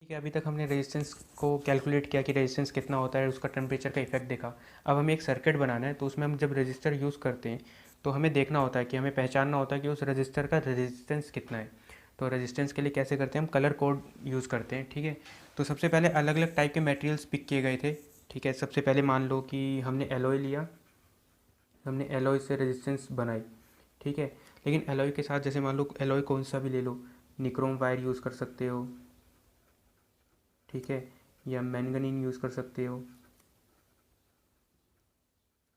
ठीक है, अभी तक हमने रेजिस्टेंस को कैलकुलेट किया कि रेजिस्टेंस कितना होता है, उसका टेम्परेचर का इफेक्ट देखा। अब हमें एक सर्किट बनाना है, तो उसमें हम जब रजिस्टर यूज़ करते हैं तो हमें देखना होता है कि हमें पहचानना होता है कि उस रजिस्टर का रेजिस्टेंस कितना है। तो रेजिस्टेंस के लिए कैसे करते हैं, हम कलर कोड यूज़ करते हैं। ठीक है, तो सबसे पहले अलग अलग टाइप के मटेरियल्स पिक किए गए थे। ठीक है, सबसे पहले मान लो कि हमने एलॉय लिया, हमने एलॉय से रेजिस्टेंस बनाई। ठीक है, लेकिन एलॉय के साथ जैसे मान लो एलॉय कौन सा भी ले लो, निक्रोम वायर यूज़ कर सकते हो। ठीक है, या मैंगनीन यूज़ कर सकते हो।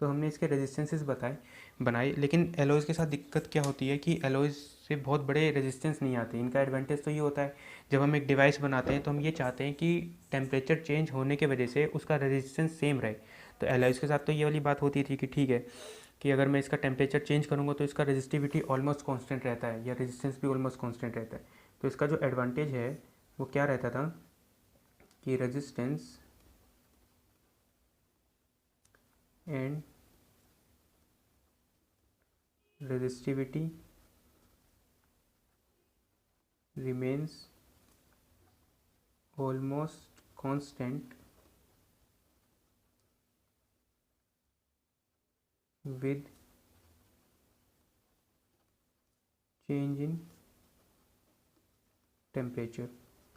तो हमने इसके रेजिस्टेंसेस बनाए, लेकिन एलॉयज़ के साथ दिक्कत क्या होती है कि एलॉयज़ से बहुत बड़े रेजिस्टेंस नहीं आते। इनका एडवांटेज तो ये होता है, जब हम एक डिवाइस बनाते हैं तो हम ये चाहते हैं कि टेम्परेचर चेंज होने की वजह से उसका रेजिस्टेंस सेम रहे। तो एलॉयज़ के साथ तो ये वाली बात होती थी कि ठीक है कि अगर मैं इसका टेम्परेचर चेंज करूँगा तो इसका रेजिस्टिविटी ऑलमोस्ट कांस्टेंट रहता है, या रेजिस्टेंस भी ऑलमोस्ट कांस्टेंट रहता है। तो इसका जो एडवांटेज है वो क्या रहता था कि resistance and resistivity remains almost constant with change in temperature.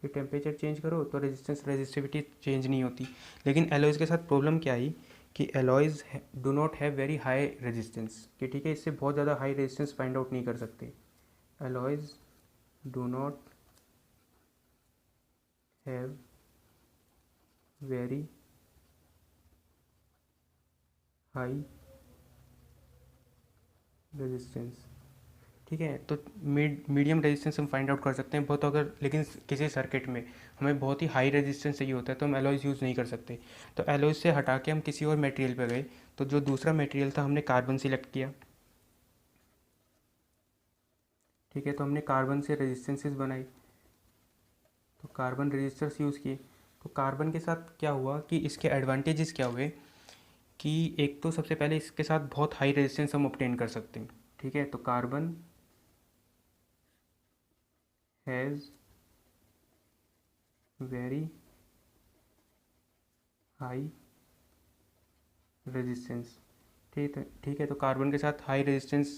कि टेम्परेचर चेंज करो तो रेजिस्टिविटी चेंज नहीं होती। लेकिन एलॉयज़ के साथ प्रॉब्लम क्या आई कि alloys do not have very high resistance, कि ठीक है इससे बहुत ज़्यादा हाई रेजिस्टेंस फाइंड आउट नहीं कर सकते। Alloys do not have very high resistance. ठीक है, तो मीडियम रेजिस्टेंस हम फाइंड आउट कर सकते हैं बहुत, अगर लेकिन किसी सर्किट में हमें बहुत ही हाई रेजिस्टेंस चाहिए होता है तो हम एलॉयज़ यूज़ नहीं कर सकते। तो एलॉयज़ से हटा के हम किसी और मटेरियल पे गए। तो जो दूसरा मटेरियल था हमने कार्बन सिलेक्ट किया। ठीक है, तो हमने कार्बन से रेजिस्टेंसेस बनाई, तो कार्बन रेजिस्टर्स यूज़ किए। तो कार्बन के साथ क्या हुआ कि इसके एडवांटेजेस क्या हुए कि एक तो सबसे पहले इसके साथ बहुत हाई रेजिस्टेंस हम ऑब्टेन कर सकते हैं। ठीक है, तो carbon has very high resistance. ठीक है, तो कार्बन के साथ हाई रेजिस्टेंस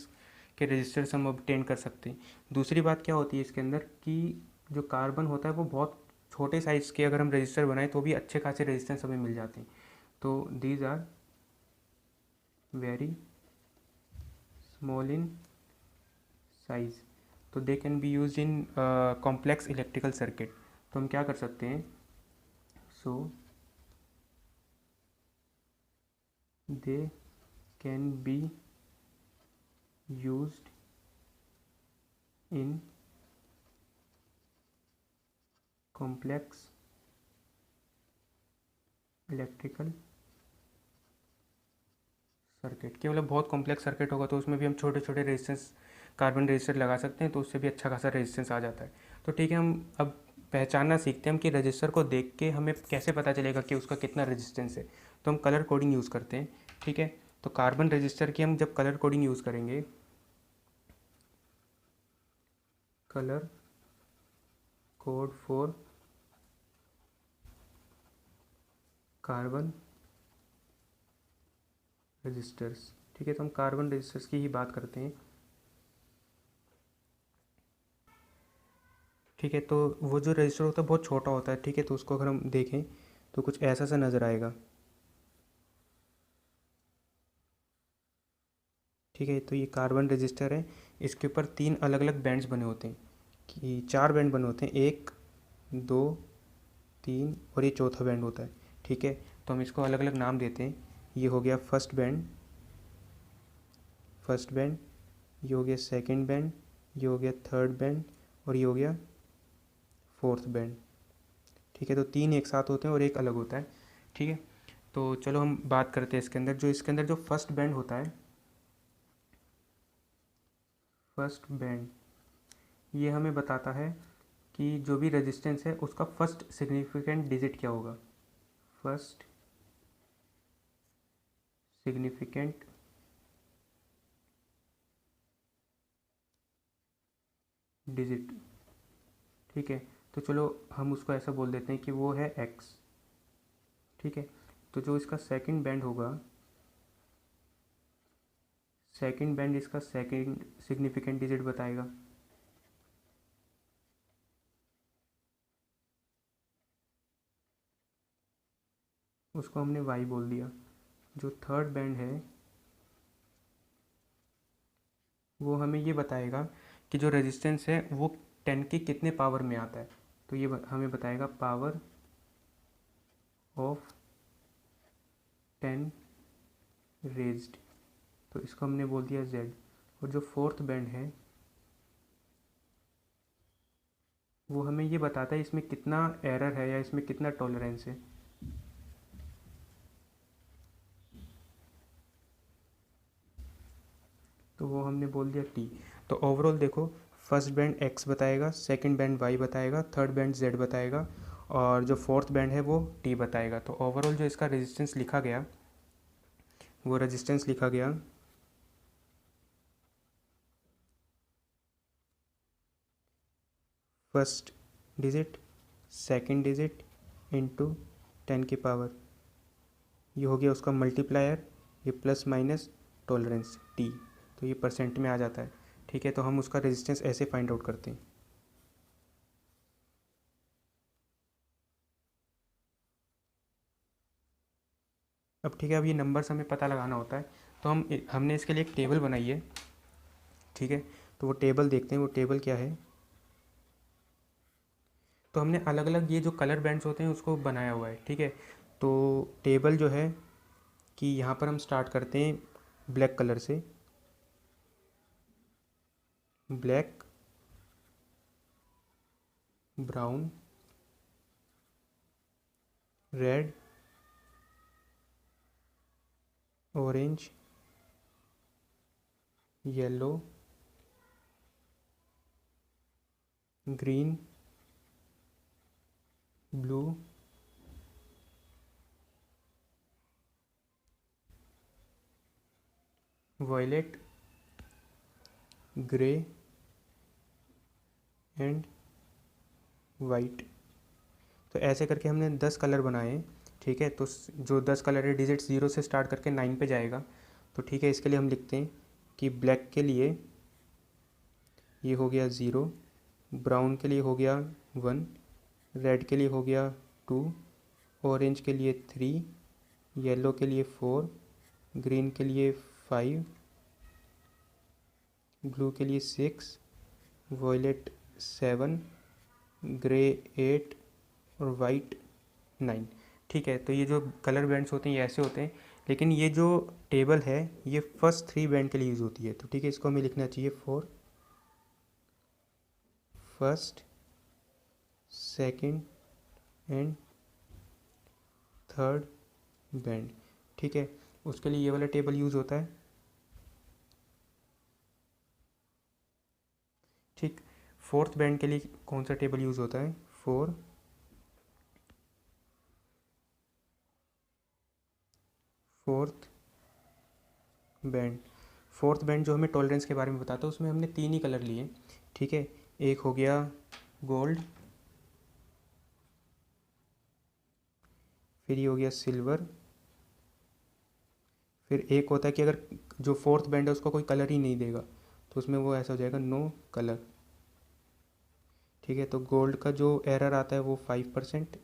के रेजिस्टर्स हम ऑब्टेन कर सकते हैं। दूसरी बात क्या होती है इसके अंदर कि जो कार्बन होता है वो बहुत छोटे साइज़ के अगर हम रजिस्टर बनाएं तो भी अच्छे खासे रेजिस्टेंस हमें मिल जाते हैं। तो these are very small in size, तो they can be use in complex electrical circuit. तो हम क्या कर सकते हैं, so they can be used in complex electrical circuit. कि मतलब बहुत कॉम्प्लेक्स सर्किट होगा तो उसमें भी हम छोटे छोटे रेजिस्टेंस कार्बन रेजिस्टर लगा सकते हैं, तो उससे भी अच्छा खासा रेजिस्टेंस आ जाता है। तो ठीक है, हम अब पहचानना सीखते हैं कि रजिस्टर को देख के हमें कैसे पता चलेगा कि उसका कितना रेजिस्टेंस है। तो हम कलर कोडिंग यूज़ करते हैं। ठीक है, तो कार्बन रजिस्टर की हम जब कलर कोडिंग यूज़ करेंगे, colour code for carbon registers. ठीक है, तो हम कार्बन रजिस्टर्स की ही बात करते हैं। ठीक है, तो वो जो रजिस्टर होता है बहुत छोटा होता है। ठीक है, तो उसको अगर हम देखें तो कुछ ऐसा सा नज़र आएगा। ठीक है, तो ये कार्बन रजिस्टर है। इसके ऊपर 3 अलग अलग बैंड्स बने होते हैं, कि 4 बैंड बने होते हैं, 1 2 3 और ये चौथा बैंड होता है। ठीक है, तो हम इसको अलग अलग नाम देते हैं। ये हो गया फर्स्ट बैंड, ये हो गया सेकंड बैंड, ये हो गया थर्ड बैंड और ये हो गया फोर्थ बैंड। ठीक है, तो 3 एक साथ होते हैं और एक अलग होता है। ठीक है, तो चलो हम बात करते हैं इसके अंदर जो फर्स्ट बैंड होता है, फर्स्ट बैंड ये हमें बताता है कि जो भी रेजिस्टेंस है उसका फर्स्ट सिग्निफिकेंट डिजिट क्या होगा। First significant digit. ठीक है, तो चलो हम उसको ऐसा बोल देते हैं कि वो है x। ठीक है, तो जो इसका सेकंड बैंड होगा, सेकंड बैंड इसका सेकंड सिग्निफिकेंट डिजिट बताएगा। उसको हमने y बोल दिया। जो थर्ड बैंड है वो हमें ये बताएगा कि जो रेजिस्टेंस है वो 10 की कितने पावर में आता है। तो ये हमें बताएगा पावर ऑफ 10 रेज्ड, तो इसको हमने बोल दिया z। और जो फोर्थ बैंड है वो हमें ये बताता है इसमें कितना एरर है या इसमें कितना टॉलरेंस है। तो वो हमने बोल दिया t। तो ओवरऑल देखो, फर्स्ट बैंड x बताएगा, सेकंड बैंड y बताएगा, थर्ड बैंड z बताएगा, और जो फोर्थ बैंड है वो t बताएगा। तो ओवरऑल जो इसका रेजिस्टेंस लिखा गया, वो रेजिस्टेंस लिखा गया first digit second digit into 10 की पावर, ये हो गया उसका मल्टीप्लायर, ये प्लस माइनस टॉलरेंस t, तो ये परसेंट में आ जाता है। ठीक है, तो हम उसका रेजिस्टेंस ऐसे फाइंड आउट करते हैं। अब ठीक है, अब ये नंबर्स हमें पता लगाना होता है, तो हमने इसके लिए एक टेबल बनाई है। ठीक है, तो वो टेबल देखते हैं, वो टेबल क्या है। तो हमने अलग अलग ये जो कलर बैंड्स होते हैं उसको बनाया हुआ है। ठीक है, तो टेबल जो है कि यहाँ पर हम स्टार्ट करते हैं ब्लैक कलर से, black, brown, red, orange, yellow, green, blue, violet, grey and white. तो ऐसे करके हमने 10 कलर बनाए हैं। ठीक है, तो जो 10 कलर है डिजिट 0 से स्टार्ट करके 9 पे जाएगा। तो ठीक है, इसके लिए हम लिखते हैं कि ब्लैक के लिए ये हो गया 0, ब्राउन के लिए हो गया 1, रेड के लिए हो गया 2, ऑरेंज के लिए 3, येलो के लिए 4, ग्रीन के लिए 5, ब्लू के लिए 6, वॉयलेट 7, ग्रे 8 और वाइट 9। ठीक है, तो ये जो कलर बैंड्स होते हैं ये ऐसे होते हैं, लेकिन ये जो टेबल है ये फर्स्ट 3 बैंड के लिए यूज़ होती है। तो ठीक है, इसको हमें लिखना चाहिए for first, second and third band. ठीक है, उसके लिए ये वाला टेबल यूज़ होता है। ठीक, फोर्थ बैंड के लिए कौन सा टेबल यूज़ होता है, फोर्थ बैंड। फोर्थ बैंड जो हमें टॉलरेंस के बारे में बताता है उसमें हमने 3 ही कलर लिए। ठीक है, एक हो गया गोल्ड, फिर ये हो गया सिल्वर, फिर एक होता है कि अगर जो फोर्थ बैंड है उसको कोई कलर ही नहीं देगा तो उसमें वो ऐसा हो जाएगा नो कलर। ठीक है, तो गोल्ड का जो एरर आता है वो 5%,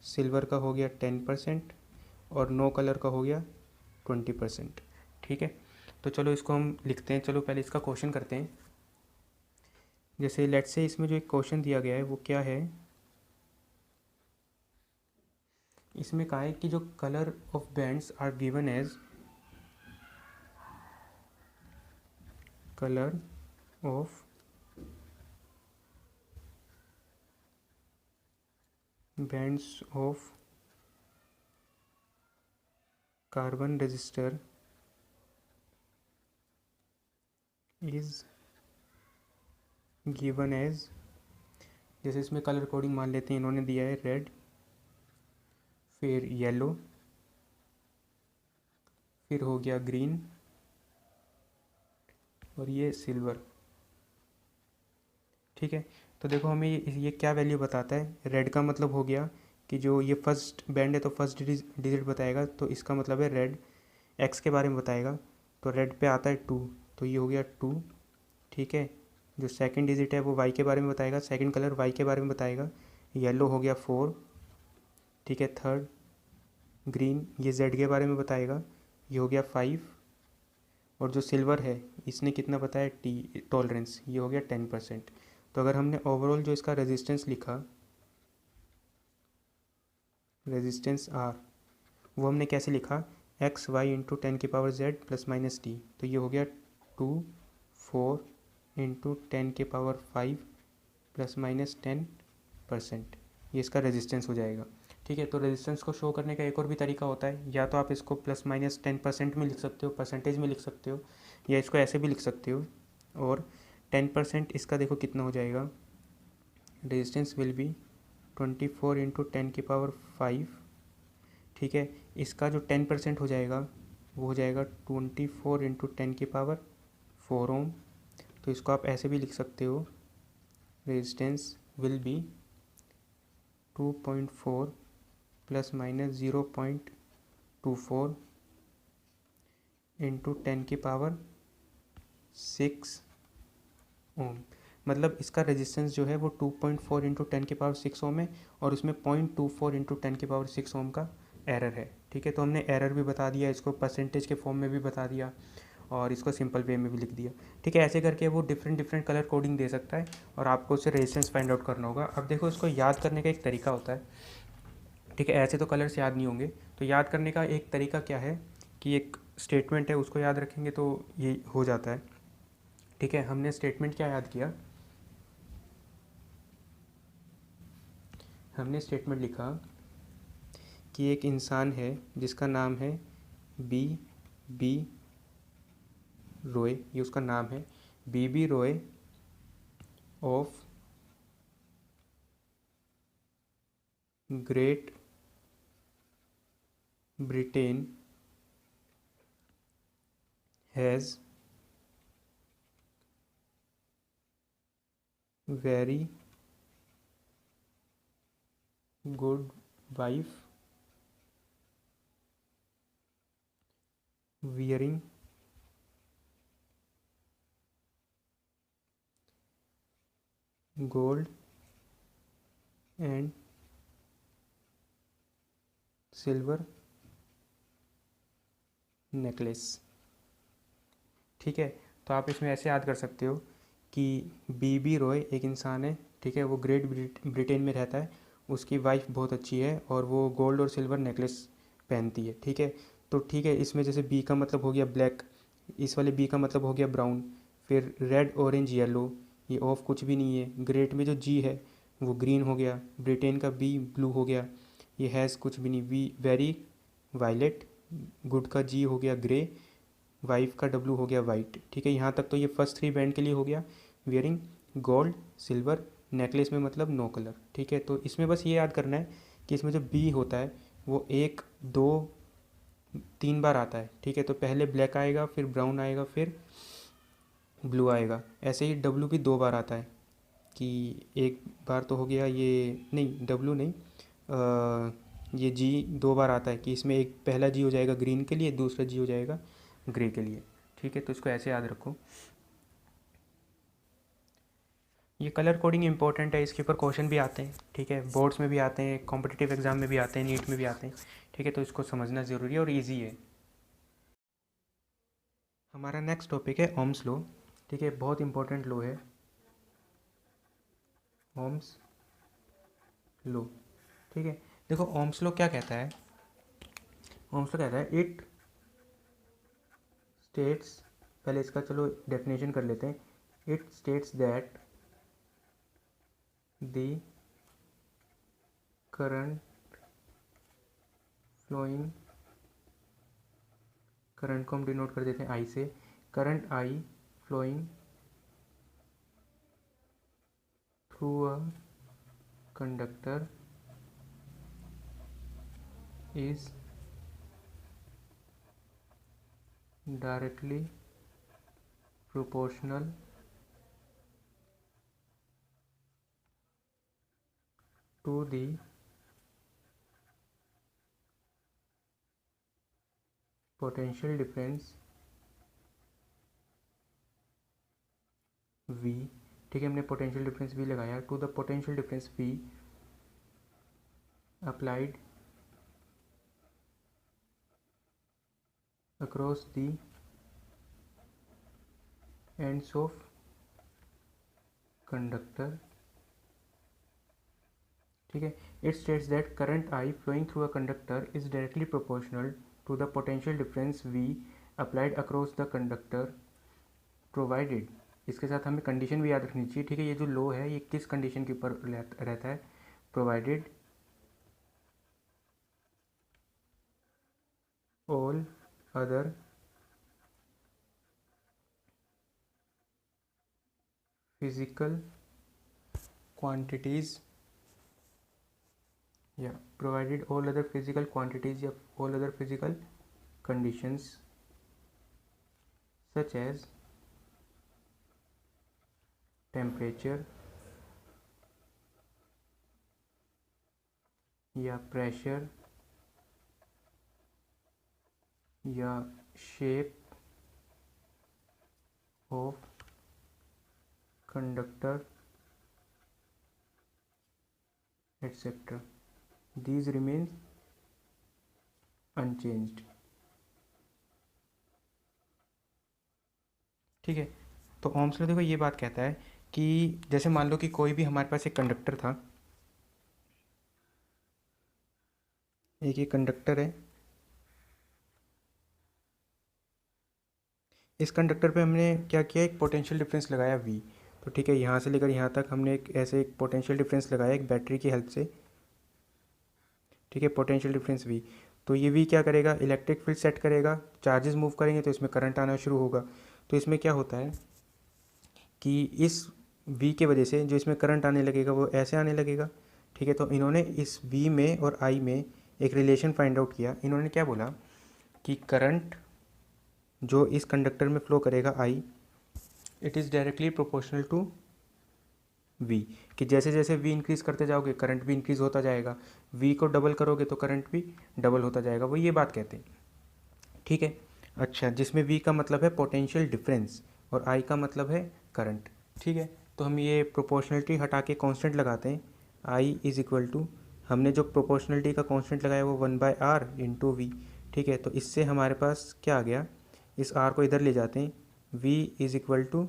सिल्वर का हो गया 10% और नो कलर का हो गया 20%। ठीक है, तो चलो इसको हम लिखते हैं। चलो पहले इसका क्वेश्चन करते हैं। जैसे लेट्स से इसमें जो एक क्वेश्चन दिया गया है वो क्या है, इसमें कहा है कि जो colour of bands are given as colour of bands of carbon register is given as, जैसे इसमें कलर कोडिंग मान लेते हैं, इन्होंने दिया है रेड, फिर येलो, फिर हो गया ग्रीन और ये सिल्वर। ठीक है, तो देखो हमें ये क्या वैल्यू बताता है। रेड का मतलब हो गया कि जो ये फर्स्ट बैंड है तो फर्स्ट डिजिट बताएगा, तो इसका मतलब है रेड। एक्स के बारे में बताएगा, तो रेड पे आता है 2, तो ये हो गया 2। ठीक है, जो सेकंड डिजिट है वो वाई के बारे में बताएगा, सेकंड कलर वाई के बारे में बताएगा, येलो हो गया 4। ठीक है, थर्ड ग्रीन, ये जेड के बारे में बताएगा, ये हो गया 5। और जो सिल्वर है इसने कितना बताया, टी टॉलरेंस, ये हो गया 10%। तो अगर हमने ओवरऑल जो इसका रेजिस्टेंस लिखा, रेजिस्टेंस आर, वो हमने कैसे लिखा, x Y into 10⁻Z ± t, तो ये हो गया 2 4 इंटू 10⁻5 ±10%। ये इसका रेजिस्टेंस हो जाएगा। ठीक है, तो रेजिस्टेंस को शो करने का एक और भी तरीका होता है, या तो आप इसको ±10% में लिख सकते हो, परसेंटेज में लिख सकते हो, या इसको ऐसे भी लिख सकते हो। और 10% इसका देखो कितना हो जाएगा, रेजिस्टेंस विल बी 24 इंटू 10⁵। ठीक है, इसका जो 10% हो जाएगा वो हो जाएगा 24 इंटू 10⁴ ओम। तो इसको आप ऐसे भी लिख सकते हो, रेजिस्टेंस विल बी 2.4 ±0.24 इंटू 10⁶ ओम। मतलब इसका रेजिस्टेंस जो है वो 2.4 इंटू 10⁶ ओम है, और उसमें 0.24 इंटू 10⁶ ओम का एरर है। ठीक है, तो हमने एरर भी बता दिया, इसको परसेंटेज के फॉर्म में भी बता दिया, और इसको सिंपल वे में भी लिख दिया। ठीक है, ऐसे करके वो डिफरेंट डिफरेंट कलर कोडिंग दे सकता है, और आपको उससे रेजिस्टेंस फाइंड आउट करना होगा। अब देखो इसको याद करने का एक तरीका होता है। ठीक है, ऐसे तो कलर्स याद नहीं होंगे, तो याद करने का एक तरीका क्या है कि एक स्टेटमेंट है उसको याद रखेंगे तो ये हो जाता है। ठीक है, हमने स्टेटमेंट क्या याद किया, हमने स्टेटमेंट लिखा कि एक इंसान है जिसका नाम है बी रॉय, ये उसका नाम है, B Roy of Great Britain has very good wife wearing gold and silver necklace। ठीक है, तो आप इसमें ऐसे याद कर सकते हो कि बी रॉय एक इंसान है, ठीक है, वो ग्रेट ब्रिटेन में रहता है, उसकी वाइफ बहुत अच्छी है और वो गोल्ड और सिल्वर नेकलेस पहनती है। ठीक है, तो ठीक है, इसमें जैसे बी का मतलब हो गया ब्लैक, इस वाले बी का मतलब हो गया ब्राउन, फिर रेड ऑरेंज येलो, ये ऑफ कुछ भी नहीं है, ग्रेट में जो जी है वो ग्रीन हो गया, ब्रिटेन का बी ब्लू हो गया, ये हैज़ कुछ भी नहीं, वी वेरी वायलेट, गुड का जी हो गया ग्रे, वाइफ का डब्लू हो गया वाइट। ठीक है, यहाँ तक तो ये फर्स्ट 3 बैंड के लिए हो गया। वियरिंग गोल्ड सिल्वर नेकलेस में मतलब नो कलर। ठीक है, तो इसमें बस ये याद करना है कि इसमें जो बी होता है वो 1 2 3 बार आता है। ठीक है, तो पहले ब्लैक आएगा, फिर ब्राउन आएगा, फिर ब्लू आएगा। ऐसे ही डब्लू भी 2 बार आता है, कि एक बार तो हो गया ये, नहीं डब्लू नहीं, ये जी 2 बार आता है, कि इसमें एक पहला जी हो जाएगा ग्रीन के लिए, दूसरा जी हो जाएगा ग्रे के लिए। ठीक है, तो इसको ऐसे याद रखो। ये कलर कोडिंग इंपॉर्टेंट है, इसके ऊपर क्वेश्चन भी आते हैं। ठीक है, बोर्ड्स में भी आते हैं, कॉम्पिटिटिव एग्जाम में भी आते हैं, नीट में भी आते हैं। ठीक है, तो इसको समझना ज़रूरी है और ईजी है। हमारा नेक्स्ट टॉपिक है ओम्स लॉ। ठीक है, बहुत इंपॉर्टेंट लॉ है ओम्स लॉ। ठीक है, देखो ओम्स लॉ क्या कहता है, ओम्स लॉ कहता है इट स्टेट्स, पहले इसका चलो डेफिनेशन कर लेते हैं। It states that the current flowing, current को हम डिनोट कर देते हैं आई से, current I flowing through a conductor is directly proportional to the potential difference V, ठीक है, हमने पोटेंशियल डिफरेंस V लगाया, to the potential difference V applied across the ends of conductor, ठीक है, it states that current I flowing through a conductor is directly proportional to the potential difference V applied across the conductor provided, इसके साथ हमें condition भी याद रखनी चाहिए, ठीक है, ये जो लो है ये किस कंडीशन के ऊपर रहता है, provided all other physical quantities या provided all other physical quantities या all other physical conditions such as temperature या प्रेशर या shape of conductor etcetera, these remain unchanged, ठीक है। तो ओम्स लॉ देखो ये बात कहता है कि जैसे मान लो कि कोई भी हमारे पास एक कंडक्टर था, एक ये कंडक्टर है, इस कंडक्टर पे हमने क्या किया, एक पोटेंशियल डिफरेंस लगाया V, तो ठीक है, यहाँ से लेकर यहाँ तक हमने एक ऐसे एक पोटेंशियल डिफरेंस लगाया एक बैटरी की हेल्प से, ठीक है, पोटेंशियल डिफरेंस V, तो ये V क्या करेगा, इलेक्ट्रिक फील्ड सेट करेगा, चार्जेस मूव करेंगे तो इसमें करंट आना शुरू होगा, तो इसमें क्या होता है कि इस V के वजह से जो इसमें करंट आने लगेगा वो ऐसे आने लगेगा, ठीक है। तो इन्होंने इस V में और I में एक रिलेशन फाइंड आउट किया, इन्होंने क्या बोला कि करंट जो इस कंडक्टर में फ्लो करेगा I, it is directly proportional to V, कि जैसे जैसे V इंक्रीज़ करते जाओगे करंट भी इंक्रीज़ होता जाएगा, V को डबल करोगे तो करंट भी डबल होता जाएगा, वो ये बात कहते हैं, ठीक है। अच्छा, जिसमें V का मतलब है पोटेंशियल डिफरेंस और I का मतलब है करंट, ठीक है। तो हम ये प्रोपोर्शनलिटी हटा के कांस्टेंट लगाते हैं, I इज़ इक्वल टू, हमने जो प्रोपोर्शनलिटी का कांस्टेंट लगाया वो 1/r इंटू V, ठीक है। तो इससे हमारे पास क्या आ गया, इस R को इधर ले जाते हैं, V is equal to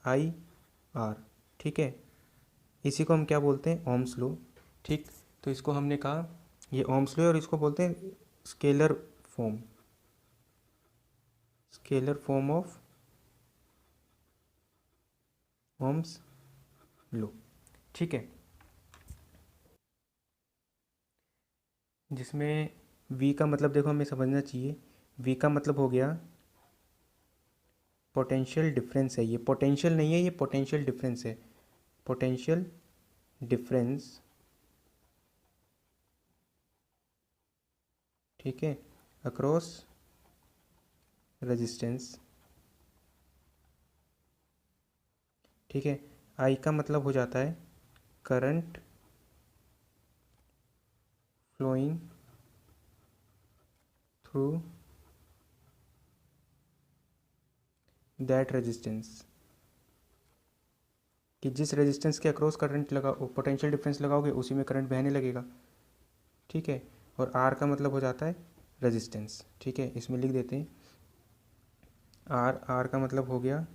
IR, ठीक है। इसी को हम क्या बोलते हैं, ओम्स लॉ, ठीक। तो इसको हमने कहा ये ओम्स लॉ और इसको बोलते हैं scalar form of Ohm's law, ठीक है, जिसमें V का मतलब देखो हमें समझना चाहिए, V का मतलब हो गया पोटेंशियल डिफरेंस है, ये पोटेंशियल नहीं है, ये पोटेंशियल डिफरेंस है, पोटेंशियल डिफरेंस, ठीक है, अक्रॉस रेजिस्टेंस, ठीक है। I का मतलब हो जाता है current flowing through that resistance, कि जिस रेजिस्टेंस के अक्रॉस करंट लगा पोटेंशियल डिफरेंस लगाओगे उसी में करंट बहने लगेगा, ठीक है। और R का मतलब हो जाता है रेजिस्टेंस, ठीक है, इसमें लिख देते हैं R का मतलब हो गया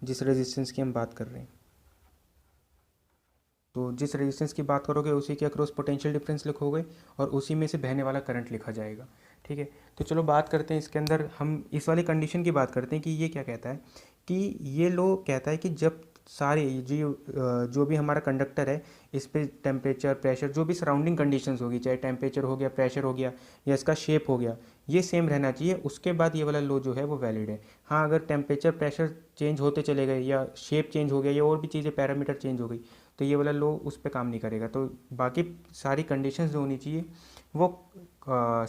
जिस रेजिस्टेंस की हम बात कर रहे हैं, तो जिस रेजिस्टेंस की बात करोगे उसी के अक्रॉस पोटेंशियल डिफरेंस लिखोगे और उसी में से बहने वाला करंट लिखा जाएगा, ठीक है। तो चलो बात करते हैं इसके अंदर, हम इस वाली कंडीशन की बात करते हैं कि ये क्या कहता है, कि ये लो कहता है कि जब सारे जो भी हमारा कंडक्टर है इस पे टेम्परेचर प्रेशर जो भी सराउंडिंग कंडीशंस होगी, चाहे टेम्परेचर हो गया, प्रेशर हो गया या इसका शेप हो गया, ये सेम रहना चाहिए, उसके बाद ये वाला लो जो है वो वैलिड है। हाँ, अगर टेम्परेचर प्रेशर चेंज होते चले गए या शेप चेंज हो गया या और भी चीज़ें पैरामीटर चेंज हो गई तो ये वाला लो उस पर काम नहीं करेगा। तो बाकी सारी कंडीशंस जो होनी चाहिए वो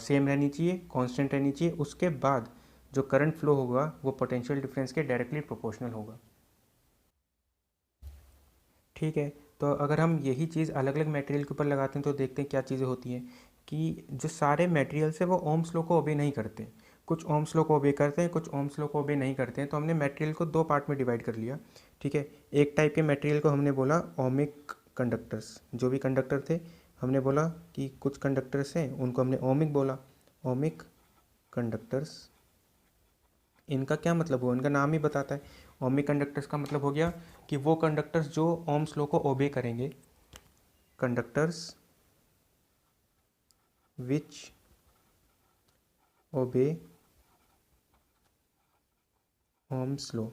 सेम रहनी चाहिए, कांस्टेंट रहनी चाहिए, उसके बाद जो करंट फ्लो होगा वो पोटेंशियल डिफरेंस के डायरेक्टली प्रोपोर्शनल होगा, ठीक है। तो अगर हम यही चीज़ अलग अलग मटेरियल के ऊपर लगाते हैं तो देखते हैं क्या चीज़ें होती हैं कि जो सारे मटेरियल्स है वो ओम्स लॉ को ओबे नहीं करते। कुछ ओम्स लॉ को ओबे करते हैं, कुछ ओम्स लॉ को ओबे नहीं करते हैं। तो हमने मटेरियल को दो पार्ट में डिवाइड कर लिया, ठीक है। एक टाइप के मटेरियल को हमने बोला ओमिक कंडक्टर्स, जो भी कंडक्टर थे हमने बोला कि कुछ कंडक्टर्स हैं उनको हमने ओमिक बोला, ओमिक कंडक्टर्स। इनका क्या मतलब हुआ, इनका नाम ही बताता है। ओमिक कंडक्टर्स का मतलब हो गया कि वो कंडक्टर्स जो ओम्स लॉ को ओबे करेंगे, कंडक्टर्स विच ओबे ओम्स लॉ,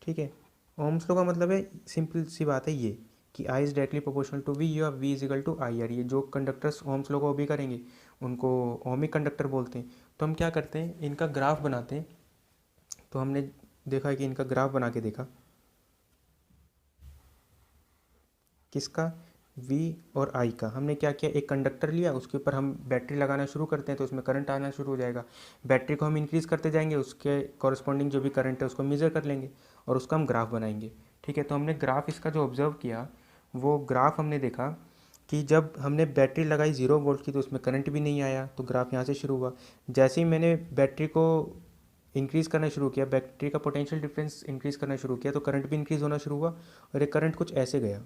ठीक है। ओम्स लॉ का मतलब है, सिंपल सी बात है ये, कि I is directly proportional to V या V is equal to I R. ये जो कंडक्टर्स ओम्स लॉ को ओबे करेंगे उनको ओमिक कंडक्टर बोलते हैं। तो हम क्या करते हैं, इनका ग्राफ बनाते हैं। तो हमने देखा कि इनका ग्राफ बना के देखा, किसका, V और I का। हमने क्या किया, एक कंडक्टर लिया, उसके ऊपर हम बैटरी लगाना शुरू करते हैं तो उसमें करंट आना शुरू हो जाएगा। बैटरी को हम इंक्रीज़ करते जाएंगे, उसके कॉरस्पॉन्डिंग जो भी करंट है उसको मेज़र कर लेंगे और उसका हम ग्राफ बनाएंगे, ठीक है। तो हमने ग्राफ इसका जो ऑब्ज़र्व किया, वो ग्राफ हमने देखा कि जब हमने बैटरी लगाई 0 वोल्ट की तो उसमें करंट भी नहीं आया, तो ग्राफ यहाँ से शुरू हुआ। जैसे ही मैंने बैटरी को इंक्रीज़ करना शुरू किया, बैटरी का पोटेंशियल डिफरेंस इंक्रीज़ करना शुरू किया, तो करंट भी इंक्रीज़ होना शुरू हुआ और एक करंट कुछ ऐसे गया,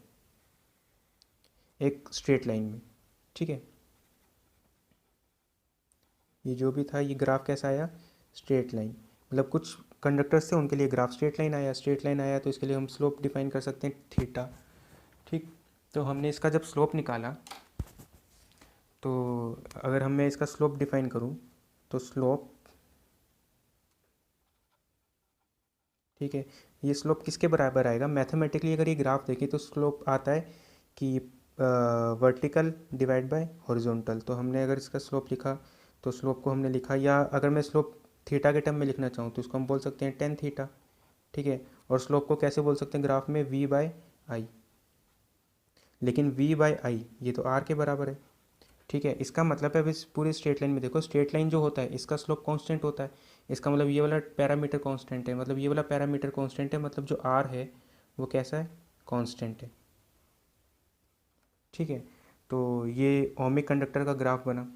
एक स्ट्रेट लाइन में, ठीक है। ये जो भी था, ये ग्राफ कैसा आया, स्ट्रेट लाइन। मतलब कुछ कंडक्टर्स थे उनके लिए ग्राफ स्ट्रेट लाइन आया, स्ट्रेट लाइन आया तो इसके लिए हम स्लोप डिफाइन कर सकते हैं थीटा, ठीक। तो हमने इसका जब स्लोप निकाला, तो अगर मैं इसका स्लोप डिफाइन करूँ तो स्लोप, ठीक है, ये स्लोप किसके बराबर आएगा मैथमेटिकली। अगर ये ग्राफ देखें तो स्लोप आता है कि वर्टिकल डिवाइड बाय हॉरिजॉन्टल। तो हमने अगर इसका स्लोप लिखा तो स्लोप को हमने लिखा, या अगर मैं स्लोप थीटा के टर्म में लिखना चाहूँ तो इसको हम बोल सकते हैं टेन थीटा, ठीक है। और स्लोप को कैसे बोल सकते हैं ग्राफ में, v बाय आई। लेकिन v बाय आई ये तो r के बराबर है, ठीक है। इसका मतलब है, अब इस पूरी स्ट्रेट लाइन में देखो, स्ट्रेट लाइन जो होता है इसका स्लोप कांस्टेंट होता है। इसका मतलब ये वाला पैरामीटर कांस्टेंट है, मतलब ये वाला पैरामीटर कांस्टेंट है, मतलब जो r है वो कैसा है, कांस्टेंट है, ठीक है। तो ये ओमिक कंडक्टर का ग्राफ बना।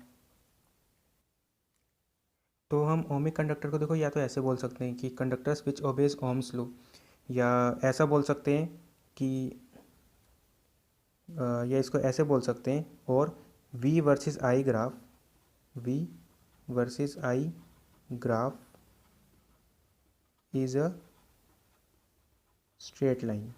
तो हम ओमिक कंडक्टर को देखो, या तो ऐसे बोल सकते हैं कि कंडक्टर्स विच ओबेज ओम्स लॉ, या ऐसा बोल सकते हैं कि या इसको ऐसे बोल सकते हैं, और v versus I graph, v versus I graph is a straight line,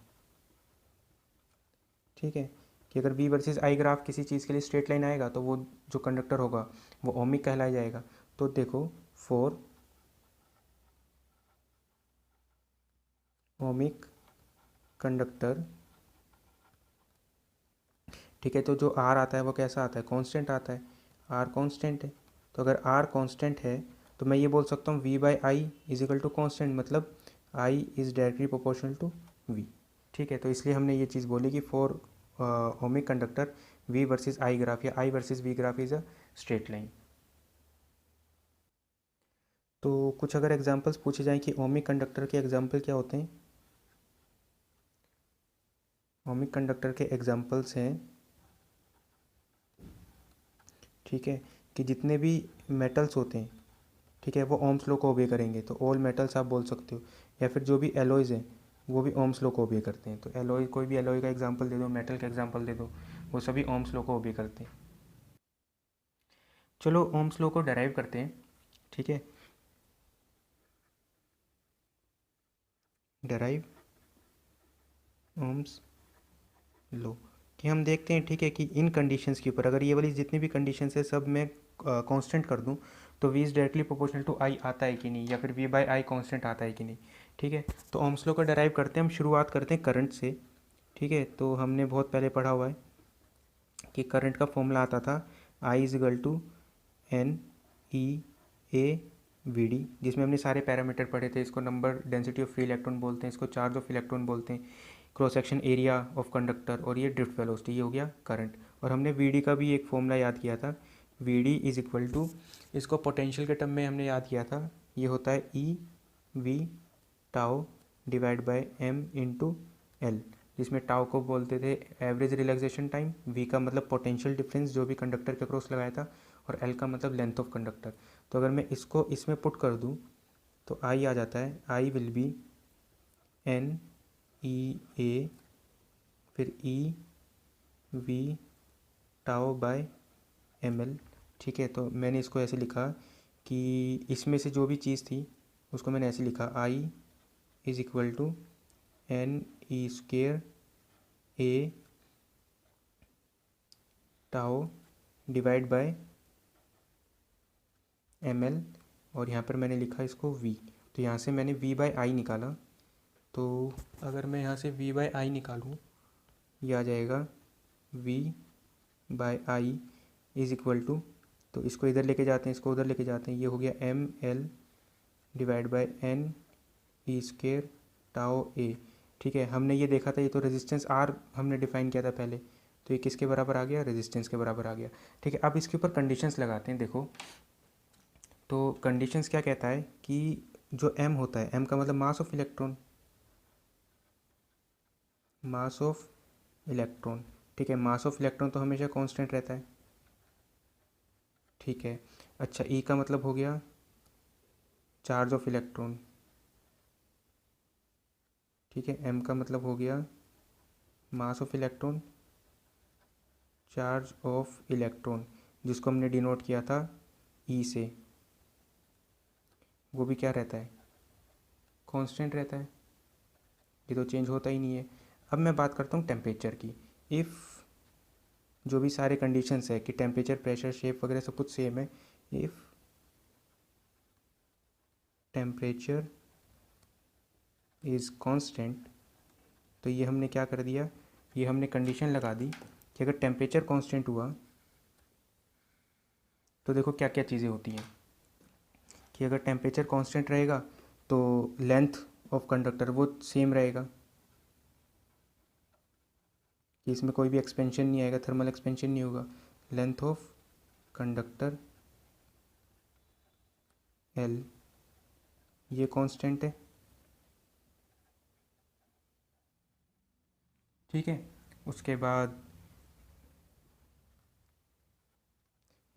ठीक है। कि अगर v वर्सेस आई ग्राफ किसी चीज़ के लिए स्ट्रेट लाइन आएगा तो वो जो कंडक्टर होगा वो ओमिक कहलाया जाएगा। तो देखो, फॉर ओमिक कंडक्टर, ठीक है, तो जो r आता है वो कैसा आता है, कांस्टेंट आता है, r कांस्टेंट है। तो अगर r कांस्टेंट है तो मैं ये बोल सकता हूँ v by I is equal to constant, मतलब i is directly proportional to v, ठीक है। तो इसलिए हमने ये चीज़ बोली कि for ohmic conductor v versus I graph या i versus v graph is a straight line. तो कुछ अगर एग्जांपल्स पूछे जाएं कि ओमिक कंडक्टर के एग्जांपल क्या होते हैं, ओमिक कंडक्टर के एग्जांपल्स हैं, ठीक है, कि जितने भी मेटल्स होते हैं, ठीक है, वो ओम्स लॉ को ओबे करेंगे। तो ऑल मेटल्स आप बोल सकते हो, या फिर जो भी एलॉयज़ हैं वो भी ओम्स लॉ को ओबे करते हैं। तो एलॉय, कोई भी एलॉय का एग्जांपल दे दो, मेटल का एग्जांपल दे दो, वो सभी ओम्स लॉ को ओबे करते हैं। चलो ओम्स लॉ को डराइव करते हैं, ठीक है। डराइव ओम्स लॉ, कि हम देखते हैं, ठीक है, कि इन कंडीशंस के ऊपर अगर ये वाली जितनी भी कंडीशंस है सब मैं कांस्टेंट कर दूं तो v is directly proportional to I आता है कि नहीं, या फिर v बाई आई कांस्टेंट आता है कि नहीं, ठीक है। तो ओम्स लॉ का डराइव करते हैं, हम शुरुआत करते हैं करंट से, ठीक है। तो हमने बहुत पहले पढ़ा हुआ है कि करंट का फॉर्मूला आता था I is equal to n e A V d, जिसमें हमने सारे पैरामीटर पढ़े थे। इसको number density of free electron बोलते हैं, इसको चार्ज ऑफ इलेक्ट्रॉन बोलते हैं, cross section area of conductor, और ये ड्रिफ्ट वेलोसिटी, ये हो गया करंट। और हमने वी डी का भी एक फॉर्मूला याद किया था, V D is equal to, इसको पोटेंशियल के टर्म में हमने याद किया था, ये होता है E V tau divide by M into L, जिसमें टाउ को बोलते थे एवरेज रिलैक्सेशन टाइम, वी का मतलब पोटेंशियल डिफरेंस जो भी कंडक्टर के अक्रॉस लगाया था, और एल का मतलब लेंथ ऑफ कंडक्टर। तो अगर मैं इसको इसमें पुट कर दूँ तो आई आ जाता है, I will be n e A फिर e V tau by m l. ठीक है, तो मैंने इसको ऐसे लिखा कि इसमें से जो भी चीज़ थी उसको मैंने ऐसे लिखा, I is equal to n e square A tau divide by m l, और यहाँ पर मैंने लिखा इसको वी। तो यहाँ से मैंने वी बाय आई निकाला। तो अगर मैं यहाँ से वी बाय आई निकालूँ, ये आ जाएगा V by I is equal to, तो इसको इधर लेके जाते हैं, इसको उधर लेके जाते हैं, ये हो गया m l divide by n e square tau A. ठीक है, हमने ये देखा था, ये तो रेजिस्टेंस आर हमने डिफाइन किया था पहले, तो ये किसके बराबर आ गया, रेजिस्टेंस के बराबर आ गया। ठीक है, अब इसके ऊपर कंडीशंस लगाते हैं। देखो, तो कंडीशंस क्या कहता है कि जो एम होता है, एम का मतलब mass of electron, mass of electron. ठीक है, मास ऑफ इलेक्ट्रॉन तो हमेशा कांस्टेंट रहता है। ठीक है, अच्छा, ई का मतलब हो गया चार्ज ऑफ इलेक्ट्रॉन। ठीक है, एम का मतलब हो गया mass of electron, charge of electron, जिसको हमने डिनोट किया था ई से, वो भी क्या रहता है, कांस्टेंट रहता है, ये तो चेंज होता ही नहीं है। अब मैं बात करता हूँ टेम्परेचर की। इफ़ जो भी सारे कंडीशंस है कि टेम्परेचर, प्रेशर, शेप वगैरह सब कुछ सेम है, इफ़ टेम्परेचर इज़ कांस्टेंट, तो ये हमने क्या कर दिया, ये हमने कंडीशन लगा दी कि अगर टेम्परेचर कांस्टेंट हुआ तो देखो क्या क्या चीज़ें होती हैं, कि अगर टेम्परेचर कांस्टेंट रहेगा तो लेंथ ऑफ कंडक्टर वो सेम रहेगा, कि इसमें कोई भी एक्सपेंशन नहीं आएगा, थर्मल एक्सपेंशन नहीं होगा। लेंथ ऑफ कंडक्टर एल, ये कांस्टेंट है। ठीक है, उसके बाद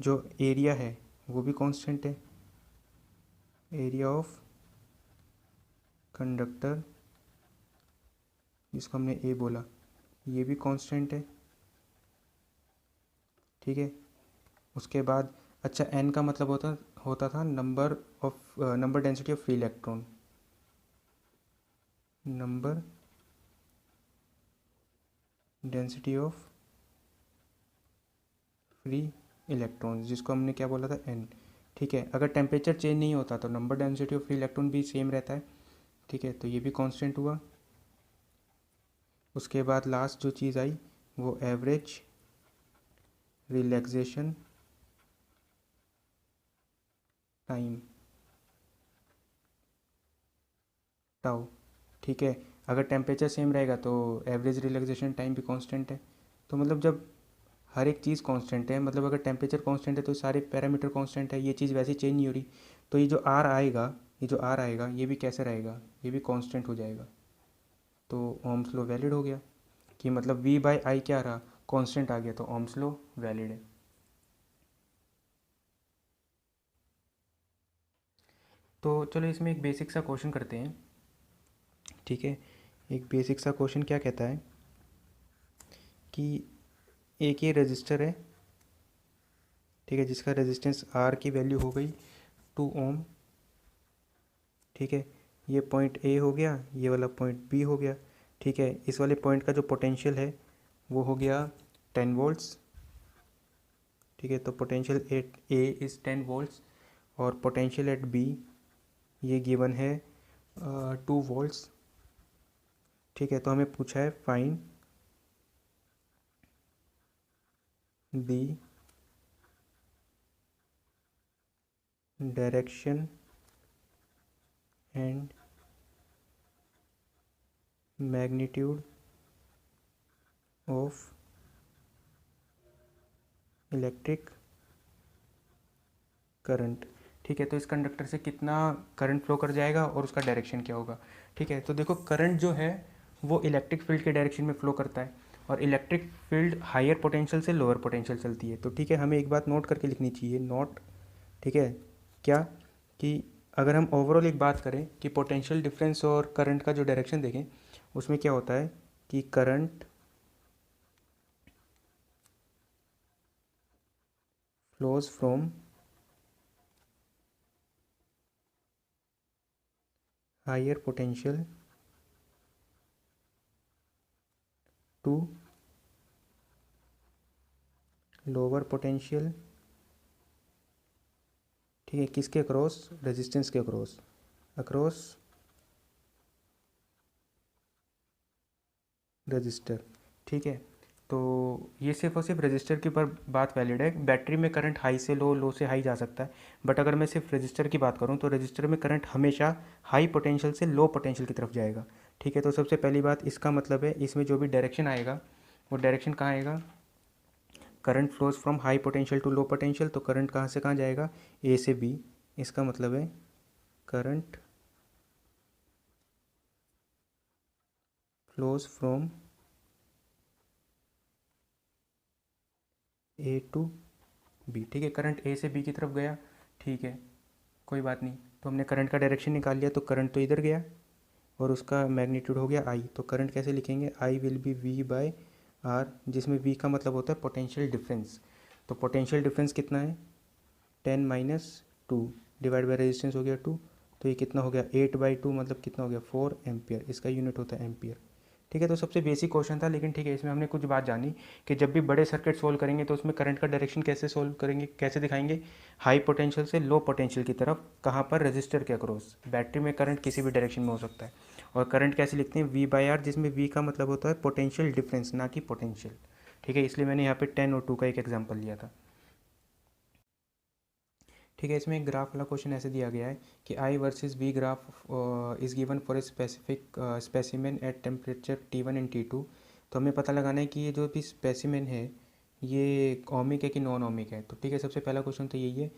जो एरिया है वो भी कांस्टेंट है, एरिया ऑफ कंडक्टर, जिसको हमने ए बोला, ये भी कांस्टेंट है। ठीक है, उसके बाद अच्छा, एन का मतलब होता होता था number density of free electron, number density of free electron, जिसको हमने क्या बोला था, एन। ठीक है, अगर टेम्परेचर चेंज नहीं होता तो number density of free electron भी सेम रहता है। ठीक है, तो ये भी कांस्टेंट हुआ। उसके बाद लास्ट जो चीज़ आई वो एवरेज रिलैक्सेशन टाइम, टाउ। ठीक है, अगर टेम्परेचर सेम रहेगा तो एवरेज रिलैक्सेशन टाइम भी कांस्टेंट है। तो मतलब जब हर एक चीज़ कांस्टेंट है, मतलब अगर टेम्परेचर कांस्टेंट है तो सारे पैरामीटर कांस्टेंट है, ये चीज़ वैसे चेंज नहीं हो रही, तो ये जो आर आएगा, ये जो आर आएगा ये भी कैसे रहेगा, ये भी कांस्टेंट हो जाएगा। तो ओम्स लॉ वैलिड हो गया, कि मतलब वी बाई आई क्या रहा, कांस्टेंट आ गया, तो ओम्स लॉ वैलिड है। तो चलो इसमें एक बेसिक सा क्वेश्चन करते हैं। ठीक है, एक बेसिक सा क्वेश्चन क्या कहता है कि एक ये रजिस्टर है, ठीक है, जिसका रेजिस्टेंस आर की वैल्यू हो गई 2 ओम। ठीक है, ये पॉइंट ए हो गया, ये वाला पॉइंट बी हो गया। ठीक है, इस वाले पॉइंट का जो पोटेंशियल है वो हो गया 10 वोल्ट्स। ठीक है, तो potential at A is 10 volts, और पोटेंशियल एट बी ये गिवन है 2 वोल्ट्स। ठीक है, तो हमें पूछा है find the direction and magnitude of electric current. ठीक है, तो इस कंडक्टर से कितना करंट फ्लो कर जाएगा और उसका डायरेक्शन क्या होगा। ठीक है, तो देखो करंट जो है वो इलेक्ट्रिक फील्ड के डायरेक्शन में फ्लो करता है, और इलेक्ट्रिक फील्ड हायर पोटेंशियल से लोअर पोटेंशियल चलती है। तो ठीक है, हमें एक बात नोट करके लिखनी चाहिए, नोट, ठीक है, क्या, कि अगर हम ओवरऑल एक बात करें कि पोटेंशियल डिफरेंस और करंट का जो डायरेक्शन देखें, उसमें क्या होता है कि current flows from higher potential to lower potential, ठीक है, किसके अक्रॉस, रेजिस्टेंस के अक्रॉस, अक्रॉस रजिस्टर, ठीक है। तो ये सिर्फ और सिर्फ रजिस्टर के ऊपर बात वैलिड है। बैटरी में करंट हाई से लो, लो से हाई जा सकता है, बट अगर मैं सिर्फ रजिस्टर की बात करूँ तो रजिस्टर में करंट हमेशा हाई पोटेंशियल से लो पोटेंशियल की तरफ जाएगा, ठीक है। तो सबसे पहली बात, इसका मतलब है इसमें जो भी डायरेक्शन आएगा वो डायरेक्शन कहाँ आएगा, current flows from high potential to low potential, तो करंट कहाँ से कहाँ जाएगा, ए से बी। इसका मतलब है current flows from A to B, ठीक है, करंट ए से बी की तरफ गया, ठीक है, कोई बात नहीं। तो हमने करंट का डायरेक्शन निकाल लिया, तो करंट तो इधर गया और उसका मैग्नीट्यूड हो गया आई। तो करंट कैसे लिखेंगे, I will be V by R, जिसमें वी का मतलब होता है पोटेंशियल डिफरेंस। तो पोटेंशियल डिफरेंस कितना है, 10 - 2 डिवाइड बाई रेजिस्टेंस हो गया 2, तो ये कितना हो गया 8/2, मतलब कितना हो गया 4 एम्पियर, इसका यूनिट होता है एम्पियर, ठीक है। तो सबसे बेसिक क्वेश्चन था, लेकिन ठीक है, इसमें हमने कुछ बात जानी कि जब भी बड़े सर्किट सोल्व करेंगे तो उसमें करंट का डायरेक्शन कैसे सोल्व करेंगे, कैसे दिखाएंगे, हाई पोटेंशियल से लो पोटेंशियल की तरफ, कहाँ पर, रजिस्टर के अक्रॉस। बैटरी में करंट किसी भी डायरेक्शन में हो सकता है। और करंट कैसे लिखते हैं, वी बाई आर, जिसमें वी का मतलब होता है पोटेंशियल डिफरेंस, ना कि पोटेंशियल, ठीक है। इसलिए मैंने यहाँ पे 10 और 2 का एक एग्जाम्पल लिया था, ठीक है। इसमें एक ग्राफ वाला क्वेश्चन ऐसे दिया गया है कि I versus V graph is given for a specific specimen at temperature T1 and T2। तो हमें पता लगाना है कि ये जो भी स्पेसिमेन है ये ओमिक है कि नॉन ओमिक है। तो ठीक है, सबसे पहला क्वेश्चन तो यही है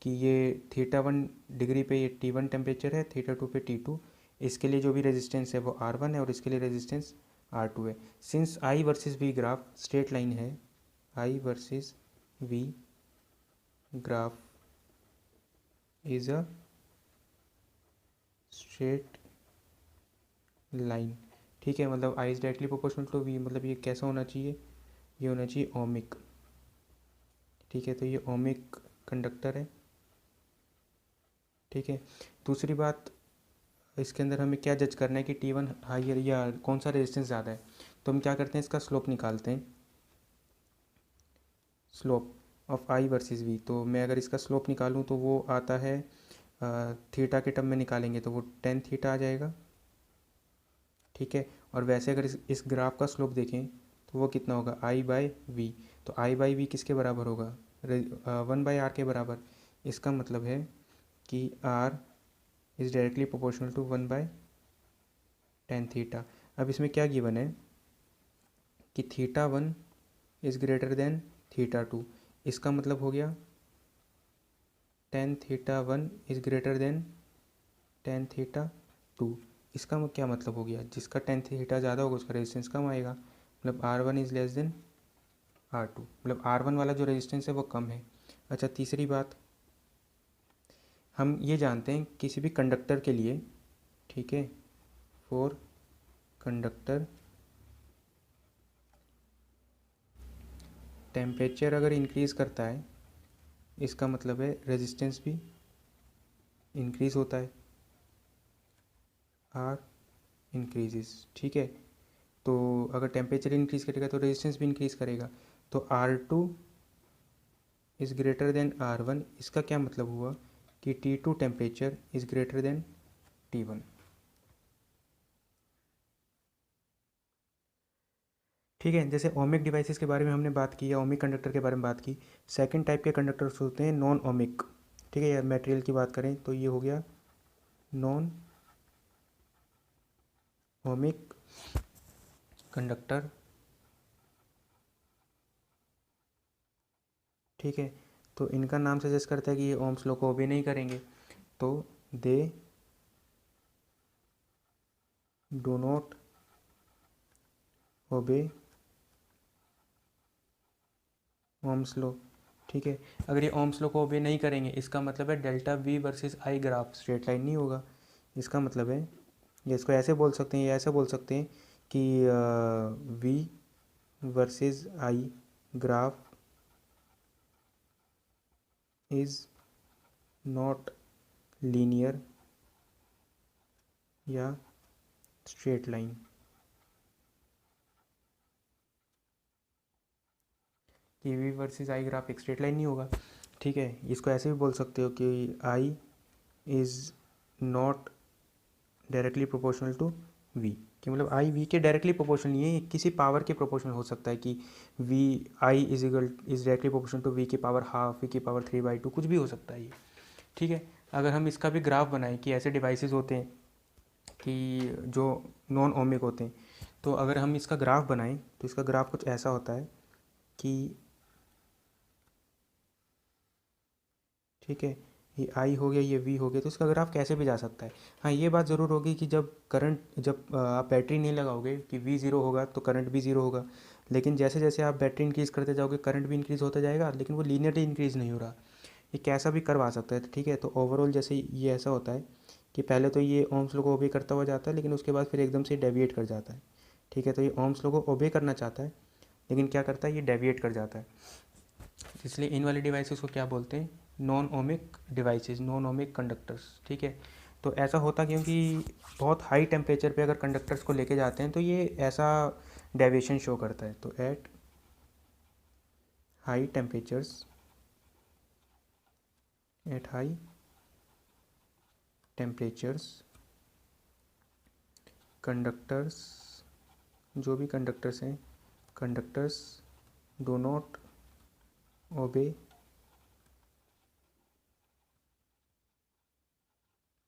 कि ये θ1 डिग्री पे ये T1 टेम्परेचर है, θ2 पे T2, इसके लिए जो भी रेजिस्टेंस है वो R1 है और इसके लिए रेजिस्टेंस R2 है। Since I versus V graph straight line है, I versus V graph is a straight line, ठीक है। मतलब I is directly proportional to V, मतलब ये कैसा होना चाहिए, ये होना चाहिए ओमिक, ठीक है। तो ये ओमिक कंडक्टर है, ठीक है। दूसरी बात, इसके अंदर हमें क्या जज करना है कि T1 हाइयर या कौन सा रेजिस्टेंस ज़्यादा है। तो हम क्या करते हैं, इसका स्लोप निकालते हैं, slope of I versus V. तो मैं अगर इसका स्लोप निकालूं तो वो आता है थीटा के टर्म में निकालेंगे तो वो 10 थीटा आ जाएगा, ठीक है। और वैसे अगर इस ग्राफ का स्लोप देखें तो वो कितना होगा, आई बाई वी। तो आई बाई वी किसके बराबर होगा, 1/r के बराबर। इसका मतलब है कि R is directly proportional to 1/10 theta. अब इसमें क्या गिवन है कि θ1 इज़ ग्रेटर देन θ2। इसका मतलब हो गया tan θ1 is greater than tan θ2। इसका क्या मतलब हो गया, जिसका tan θ ज़्यादा होगा उसका रेजिस्टेंस कम आएगा, मतलब R1 is less than R2, मतलब R1 वाला जो रेजिस्टेंस है वो कम है। अच्छा, तीसरी बात, हम ये जानते हैं किसी भी कंडक्टर के लिए, ठीक है, फॉर कंडक्टर टेम्परेचर अगर इंक्रीज़ करता है इसका मतलब है रेजिस्टेंस भी इंक्रीज़ होता है, आर इंक्रीजेस, ठीक है। तो अगर टेम्परेचर इंक्रीज़ करेगा तो रेजिस्टेंस भी इंक्रीज़ करेगा। तो R2 is greater then R1, इसका क्या मतलब हुआ कि T2 temperature is greater then T1, ठीक है। जैसे ओमिक डिवाइसेस के बारे में हमने बात की या ओमिक कंडक्टर के बारे में बात की, सेकंड टाइप के कंडक्टर्स होते हैं नॉन ओमिक, ठीक है। या मटेरियल की बात करें तो ये हो गया नॉन ओमिक कंडक्टर, ठीक है। तो इनका नाम सजेस्ट करता है कि ये ओम्स लॉ को ओबे नहीं करेंगे, तो they do not obey Ohm's law. ठीक है, अगर ये ओम्स लॉ को ओबे नहीं करेंगे, इसका मतलब है delta V versus I graph straight line नहीं होगा। इसका मतलब है, ये इसको ऐसे बोल सकते हैं या ऐसे बोल सकते हैं कि V versus I graph is not linear या स्ट्रेट लाइन। कि वी वर्सेस आई ग्राफ एक स्ट्रेट लाइन नहीं होगा। ठीक है, इसको ऐसे भी बोल सकते हो कि I is not directly proportional to V, कि मतलब आई वी के डायरेक्टली प्रोपोर्शनल नहीं है, ये किसी पावर के प्रोपोर्शनल हो सकता है कि V I is directly proportional to V की पावर हाफ, वी की पावर 3/2, कुछ भी हो सकता है ये। ठीक है, अगर हम इसका भी ग्राफ बनाएं कि ऐसे डिवाइसेस होते हैं कि जो नॉन ओमिक होते हैं, तो अगर हम इसका ग्राफ बनाएं तो इसका ग्राफ कुछ ऐसा होता है कि, ठीक है, ये आई हो गया, ये वी हो गया, तो इसका ग्राफ कैसे भी जा सकता है। हाँ, ये बात ज़रूर होगी कि जब आप बैटरी नहीं लगाओगे कि वी ज़ीरो होगा तो करंट भी ज़ीरो होगा, लेकिन जैसे जैसे आप बैटरी इंक्रीज़ करते जाओगे करंट भी इंक्रीज़ होता जाएगा, लेकिन वो लीनियरली इंक्रीज़ नहीं हो रहा। ये कैसा भी करवा सकता है। तो ठीक है, तो ओवरऑल जैसे ये ऐसा होता है कि पहले तो ये ओम्स लॉ को ओबे करता हुआ जाता है, लेकिन उसके बाद फिर एकदम से डेविएट कर जाता है। ठीक है, तो ये ओम्स लॉ को ओबे करना चाहता है, लेकिन क्या करता है, ये डेविएट कर जाता है। इसलिए इन वाले डिवाइसेस को क्या बोलते हैं, non ohmic devices, non ohmic conductors. ठीक है, तो ऐसा होता क्योंकि बहुत हाई टेम्परेचर पे अगर कंडक्टर्स को लेके जाते हैं तो ये ऐसा डेविएशन शो करता है। तो at high temperatures, at high temperatures conductors, जो भी कंडक्टर्स हैं, conductors do not obey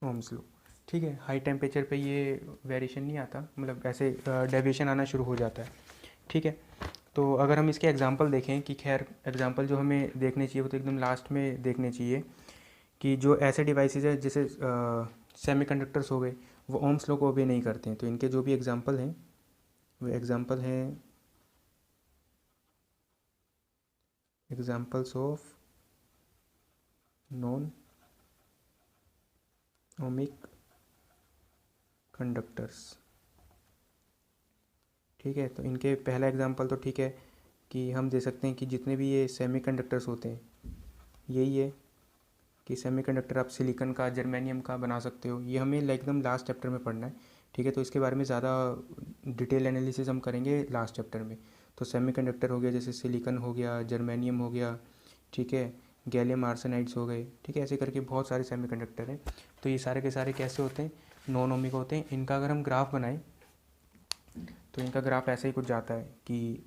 Ohm's law. ठीक है, हाई टेम्परेचर पे ये वेरिएशन नहीं आता, मतलब ऐसे डेविएशन आना शुरू हो जाता है। ठीक है, तो अगर हम इसके एग्जांपल देखें कि, खैर एग्जांपल जो हमें देखने चाहिए वो तो एकदम लास्ट में देखने चाहिए, कि जो ऐसे डिवाइसेस है जैसे सेमीकंडक्टर्स हो गए, वो ओम्स लॉ को ओबे नहीं करते हैं। तो इनके जो भी एग्जांपल हैं वो एग्जांपल हैं examples of non ohmic conductors. ठीक है, तो इनके पहला एग्जांपल तो ठीक है कि हम दे सकते हैं कि जितने भी ये सेमीकंडक्टर्स होते हैं, यही है कि सेमीकंडक्टर आप सिलिकॉन का, जर्मेनियम का बना सकते हो। ये हमें एकदम लास्ट चैप्टर में पढ़ना है। ठीक है, तो इसके बारे में ज़्यादा डिटेल एनालिसिस हम करेंगे लास्ट चैप्टर में। तो सेमीकंडक्टर हो गया, जैसे सिलिकॉन हो गया, जर्मेनियम हो गया, ठीक है, गैलियम आर्सेनाइड्स हो गए। ठीक है, ऐसे करके बहुत सारे सेमीकंडक्टर हैं। तो ये सारे के सारे कैसे होते हैं, नॉन ओमिक होते हैं। इनका अगर हम ग्राफ बनाएं तो इनका ग्राफ ऐसे ही कुछ जाता है कि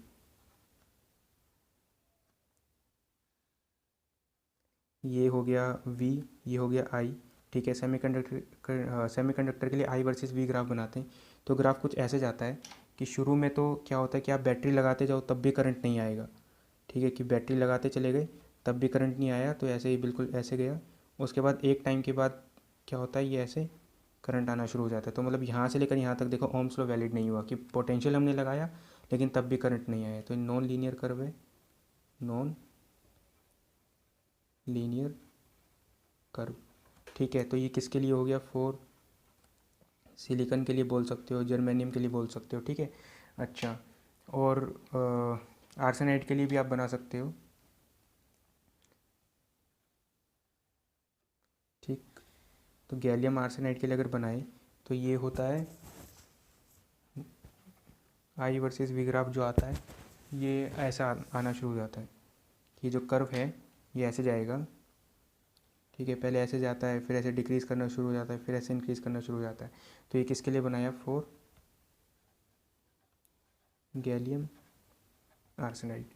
ये हो गया वी, ये हो गया आई। ठीक है, सेमीकंडक्टर के लिए आई वर्सेस वी ग्राफ बनाते हैं। तो ग्राफ कुछ ऐसे जाता है कि शुरू में तो क्या होता है कि आप बैटरी लगाते जाओ तब भी करंट नहीं आएगा। ठीक है, कि बैटरी लगाते चले गए तब भी करंट नहीं आया, तो ऐसे ही बिल्कुल ऐसे गया। उसके बाद एक टाइम के बाद क्या होता है, ये ऐसे करंट आना शुरू हो जाता है। तो मतलब यहाँ से लेकर यहाँ तक देखो ओम्स लॉ वैलिड नहीं हुआ, कि पोटेंशियल हमने लगाया लेकिन तब भी करंट नहीं आया। तो नॉन लीनियर कर्व है, नॉन लीनियर कर्व। ठीक है, तो ये किसके लिए हो गया, फॉर सिलिकॉन के लिए बोल सकते हो, जर्मेनियम के लिए बोल सकते हो। ठीक है, अच्छा, और आर्सेनाइड के लिए भी आप बना सकते हो। ठीक, तो गैलियम आर्सेनाइड के लिए अगर बनाए तो ये होता है आई वर्सेस वी ग्राफ जो आता है, ये ऐसा आना शुरू हो जाता है कि जो कर्व है ये ऐसे जाएगा। ठीक है, पहले ऐसे जाता है, फिर ऐसे डिक्रीज़ करना शुरू हो जाता है, फिर ऐसे इंक्रीज़ करना शुरू हो जाता है। तो ये किसके लिए बनाया, फॉर गैलियम आर्सेनाइड।